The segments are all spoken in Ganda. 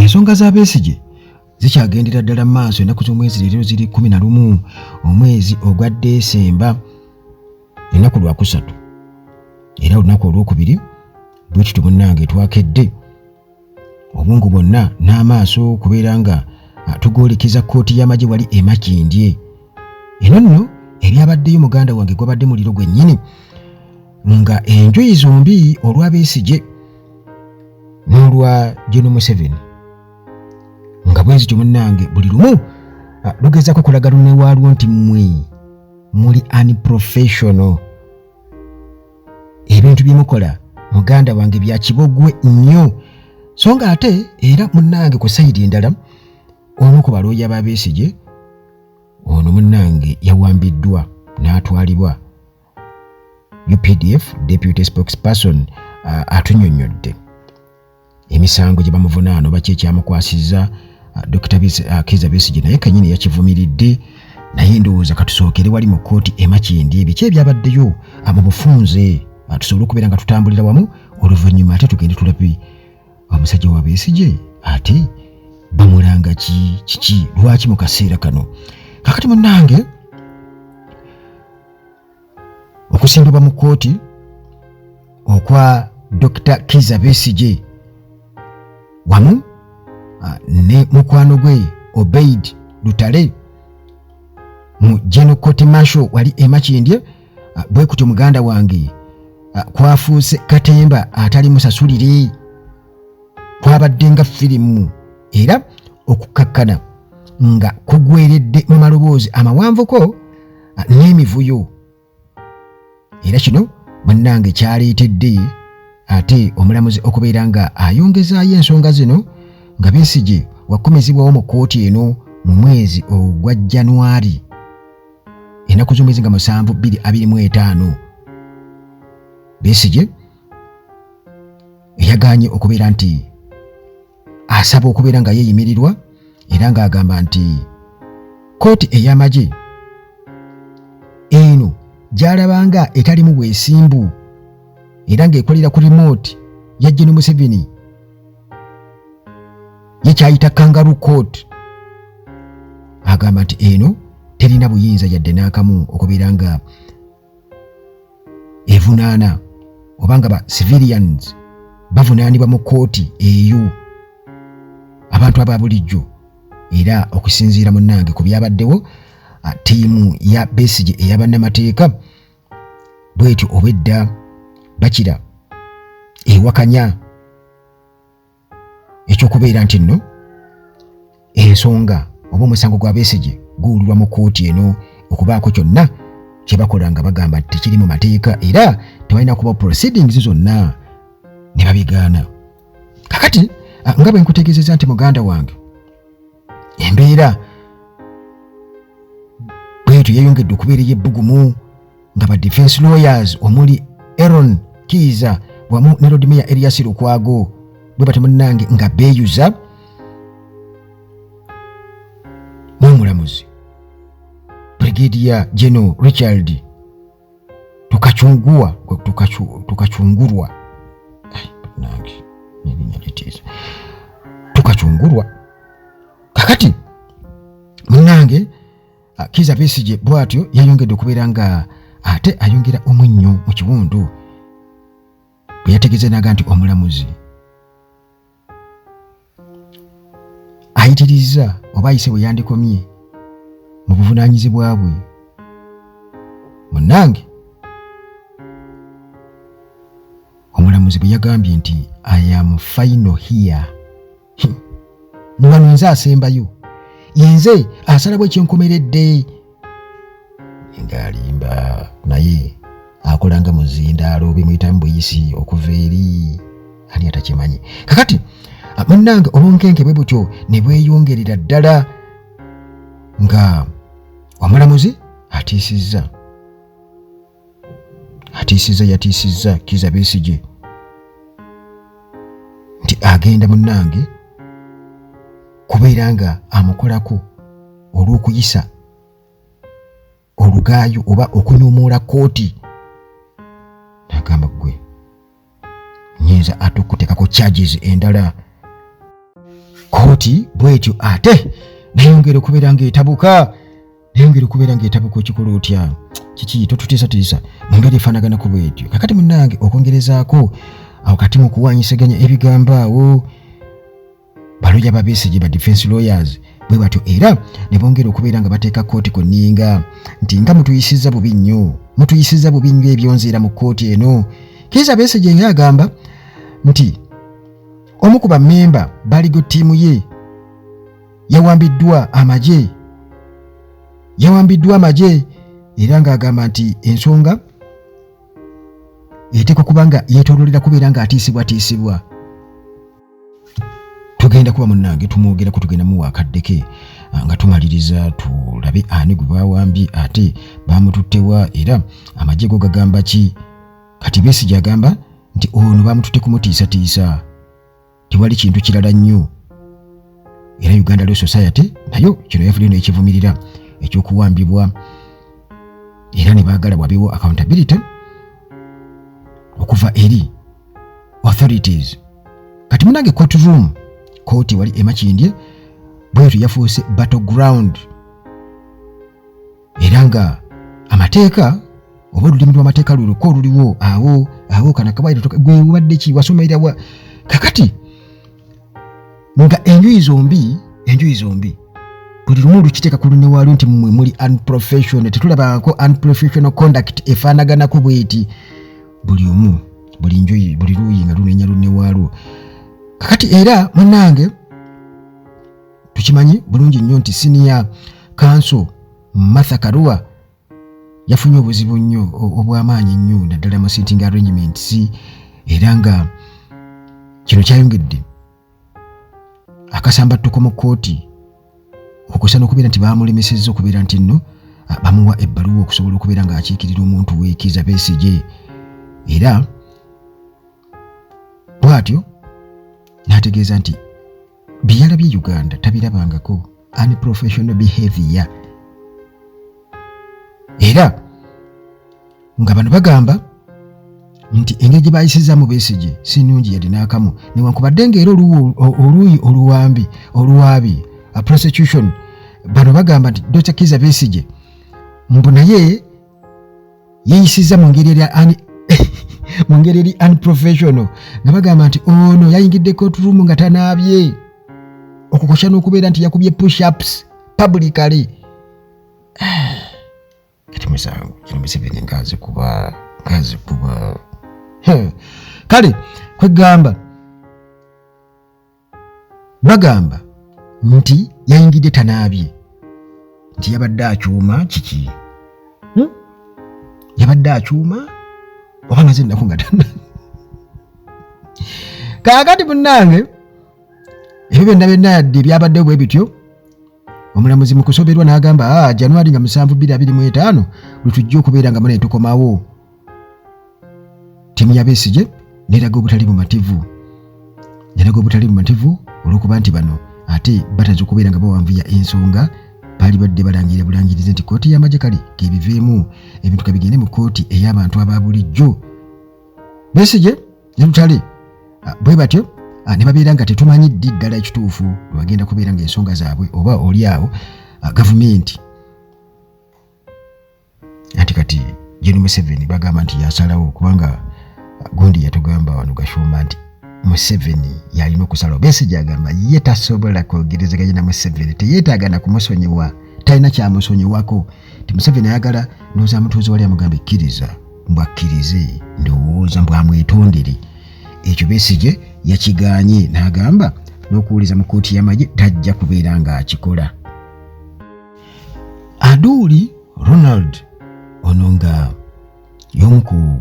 ensonga za Besigye zikyagendera ddala mu maaso. Ennaku z'omwezi leero ziri 11 omwezi ogwa Desemba, ennaku lwa 3 era olunaku olwokubiri bwe tutyo munnange twakedde obungu bwonna n'amaaso kubeera nga tugoolekeza kkooti y'amagye wali e Makindye. Eno nno eryabaddeyo muganda wange gwabadde muliro gwennyini nga enjuyi zombi olwa Besigye n'olwa General Museveni nga bwe zityo munnange buli lumu lugezaako kulaga lunne waalwo nti mmwe muli unprofessional. Ebintu byemukola muganda wange bya kibogwe nnyo. So nga ate era munnange ku sayidi endala omu ku balooya ba Besigye ono munnange yawambiddwa n'atwalibwa. UPDF Deputy Spokesperson atunnyonnyodde emisango gye bamuvunaano baki ekyamukwasizza Dr. Kizza Besigye naye kennyini yakivumiridde. Naye ndowooza katusookere wali mu kkooti e Makindye biki ebyabaddeyo mu bufunze tusobole okubeera nga tutambulira wamu, oluvannyuma ate tugende tulabe omusajja wa Besigye ate bamulanga kiki lwaki mu kaseera kano. Kakati munnange okusimbibwa mu kkooti okwa Dr. Kizza Besigye wamu ne mukwano gwe Obeid Lutale mu General Court Martial wali e Makindye bwe kutyo muganda wange kwafuuse katemba atali musasulire, kwabadde nga firimu era okukakkana nga kugweredde mu maloboozi amawanvuko n'emivuyo. Era kino munnange kyaleetedde ate omulamuzi okubeera nga ayongezaayo ensonga zino nga Besigye wakomezibwawo mu kkooti eno mu mwezi ogwa January ennaku z'omwezi nga 7 2025. Besigye yagaanye okubeera nti asaba okubeera nga yeeyimirirwa era ng'agamba nti kkooti ey'amagye eno gy'alabanga etalimu bwesimbu era ng'ekolera ku remote ya General Museveni ye kyayita kangaroo court. Agamba nti eno terina buyinza yadde n'akamu okubeera nga evunaana oba nga ba civilians bavunaanibwa mu kkooti eyo abantu aba bulijjo. Era okusinziira munnange ku byabaddewo ttiimu ya Besigye ey'abannamateeka bwetyo obwedda bakira ewakanya ekyokubeera nti nno ensonga oba omusango gwa Besigye guwulirwa mu kkooti eno okubaako kyonna kye bakola nga bagamba nti tekiri mu mateeka era tebalina kuba proceedings zonna ne babigaana. Kakati nga bwe nkutegeezezza nti muganda wange embeera bwetyo yeeyongedde okubeera ey'ebbugumu nga ba defense lawyers omuli Aaron Kizza wamu ne Lord Mayor Erias Lukwago bwe bati munnange nga beeyuza n'omulamuzi Brigadier General Richard tukachungurwa tukachungurwa. Kakati munnange Kizza Besigye bwatyo yayongedde okubeera nga ate ayongera omunnyo mu kiwundu bwe yategeeza naga nti omulamuzi ayitirizza oba ayise bwe yandikomye mu buvunaanyizibwa bwe. Munnange omulamuzi bwe yagambye nti I am final here. Wano nze asembayo yenze asala bwe kyenkomeredde ng'alimba naye akolanga muzindaalo bimuyitamu buyisi okuva eri ani atakimanyi. Kakati munnange obunkenke bwe butyo ne bweyongerera ddala nga omulamuzi yatiisizza Kizza Besigye nti agenda munnange kubeera nga amukolako olw'okuyisa olugaayo oba okunyumuula kkooti. N'agamba gwe nyinza ate okuteekako charges endala. kooti bwetyo ate nayongera okubeera ng'etabuka ekikola otya kiki totutiisatiisa mu ngeri efaanaganako bwetyo. Kakati munnange okwongerezaako awo kati mu kuwaanyisaganya ebigambo awo balooya ba Besigye ba defense lawyers bwe batyo era ne bongera okubeera nga bateeka kooti ku nninga nti nga mutuyisizza bubi nnyo ebyonzeera mu kooti eno. Kizza Besigye ng'agamba nti omu ku bammemba baligo ttiimu ye yawambiddwa amagye era ng'agamba nti ensonga eteekwa kuba nga yeetooloolera kubeera ng'atiisibwa. Tugenda kuba munnange tumwogerako, tugenda muwa akaddeke nga tumaliriza tulabe ani gwe baawambye ate baamututtewa era amagye go gagamba ki. Kati Besigye agamba nti ono baamututte kumutiisatiisa, tewali kintu kirala nnyo. Era Uganda Law Society nayo kino yavuliyo n'ekivumirira ekyokuwambibwa era ne baagala wabeewo accountability okuva eri authorities. Kati munange courtroom kooti wali emakindye bwetyo yafuuse battleground era nga amateeka oba olulimi lw'amateeka luluko luliwo awo kana kabaire gwe ubadde ki wasomera wa kakati nga enjuyi zombi buli lumu lukiteeka ku lunewaalo nti mmwe muli unprofessional, tetulabako unprofessional conduct efaanaganako bweti buli omu buli njuyi buli luuyi nga lunenya lunewaalo. Kakati era munnange tukimanyi bulungi nnyo nti senior counsel Martha Karua yafunye obuzibu nnyo obw'amaanyi nnyo naddala mu sitting arrangements era nga kino kyayongedde akasambattuko mu kooti okusa n'okubeera nti baamulemesezza okubeera nti nno bamuwa ebbaluwa okusobola okubeera ng'akiikirira omuntu we Kizza Besigye era bw'atyo n'ategeeza nti byeyalabye Uganda tabirabangako unprofessional behavior era nga bano bagamba nti engeri gye baayisizaamu Besigye si nnungi yadde n'akamu newankubadde ng'era oluuyi oluwaabi prosecution bano bagamba nti Dr. Kizza Besigye mbu naye yeeyisizza mu ngeri eri unprofessional nga bagamba nti ono yayingidde courtroom nga tanaabye okukosha n'okubeera nti yakubye push-ups publicly. Kati musango kino Museveni nkazi kuba kale kwegamba bagamba nti yayingidde tanaabye nti yabadde akyuma kiki yabadde akyuma oba maze ennaku nga tana kaakati munnange ebyo byonna yadde byabaddewo bwe bityo omulamuzi mu kusoberwa n'agamba Januari nga 7, 2025 lutujja okubeera nga mune tukomawo ttiimu ya Besigye n'eraga obutali bumativu olw'okuba nti bano ate bataze okubeera nga bawanvuya ensonga baali badde balangirira bulangirize nti kooti y'amagye kale kebiveemu ebintu kabigende mu kooti ey'abantu aba bulijjo. Besigye ne Lutale bwe batyo ne babeera nga tetumanyi ddi ddala ekituufu lwagenda kubeera ng'ensonga zaabwe oba oli awo gavumenti anti kati Gen. Museveni bagamba nti yasalawo kubanga gundi yatugamba wano Gashumba nti Museveni yalina okusalawo. Besigye agamba ye tasobola kwogerezeganya na Museveni, teyeetaaga na kumusonyiwa, talina kyamusonyiwako. Ti Museveni ayagala ndowooza mutuuze wali amugambe kkiriza mbw akkirize, ndowooza mbw amwetondere. Ekyo Besigye yakigaanye n'agamba n'okuwuliza mu kooti y'amagye tajja kubeera ng'akikola. Aduuli Ronald ono nga y'omu ku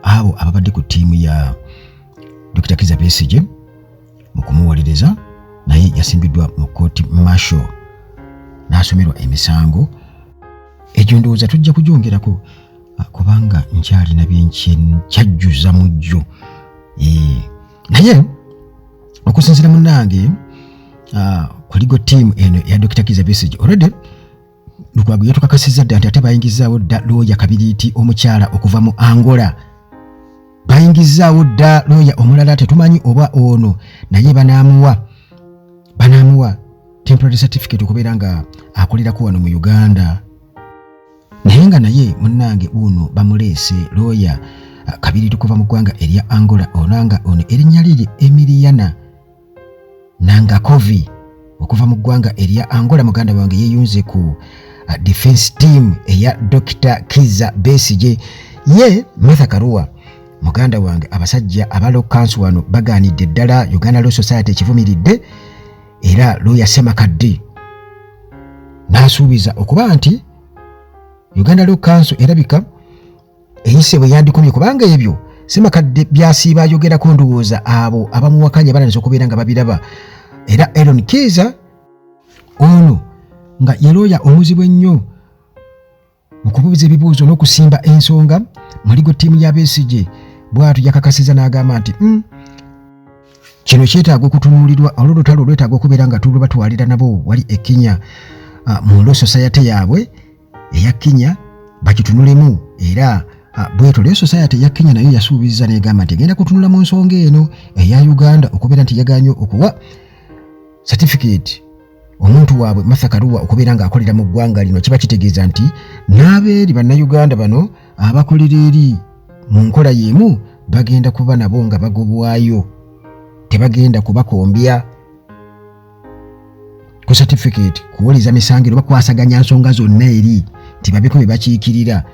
abo ababadde ku ttiimu ya Dr. Kizza Besigye mu kumuwaliriza naye yasimbiddwa mu kooti marshal n'asomerwa emisango. Egyo ndowooza tujja kugyongerako kubanga nkyalina byenkyajjuza mujjo. Naye okusinziira munnange kuligo ttiimu eno eya Dr. Kizza Besigye already Lukwago yatukakasizza dda nti ate bayingizaawo dda looya Kabiriiti omukyala okuva mu Angola. Bayingizaawo dda looya omulala tetumanyi oba ono naye banaamuwa banaamuwa temporary certificate okubeera nga akolerako wano mu Uganda. Naye nga naye munnange uno bamuleese lawyer kabiritu kuva mu ggwanga erya Angola olanga ono erinnya lye Emiliana Nangakovi okuva mu ggwanga erya Angola. Muganda wange yeeyunze ku defense team eya Dr. Kizza Besigye. Ye Martha Karua muganda wange abasajja aba Law Council wano bagaanidde ddala Uganda Law Society ekivumiridde era lawyer Semakadde n'asuubiza okuba nti Uganda Law Council erabika eyise bwe yandikomye kubanga ebyo Semakadde byasiiba ayogerako ndowooza abo abamuwakanya balanze okubeera nga babiraba. Era Aaron Kizza ono nga ye lawyer omuzibu ennyo mu kubuuza ebibuuzo n'okusimba ensonga mu ligo ttiimu ya Besigye bw'atu yakakasiza n'agamba nti kino kyetaaga okutunuulirwa olw'olutalo olwetaaga okubeera nga tulo batwalira nabo wali e Kenya mu Law Society yaabwe eya Kenya bakitunulemu. Era bwetyo Law Society ya Kenya nayo yasuubiza n'egamba nti egenda kutunula mu nsonga eno eya Uganda okubeera nti yagaanye okuwa certificate omuntu waabwe Martha Karua okubeera nga akolera mu ggwanga lino. Kiba kitegeeza nti n'abeeri bannayuganda bano abakolera eri mu nkola y'emu bagenda kuba nabo nga bagobwayo, tebagenda kubakombya ku certificate kuwoliza misangiro bakwasaganya nsonga zonna eri tibabeko bye bakiikirira.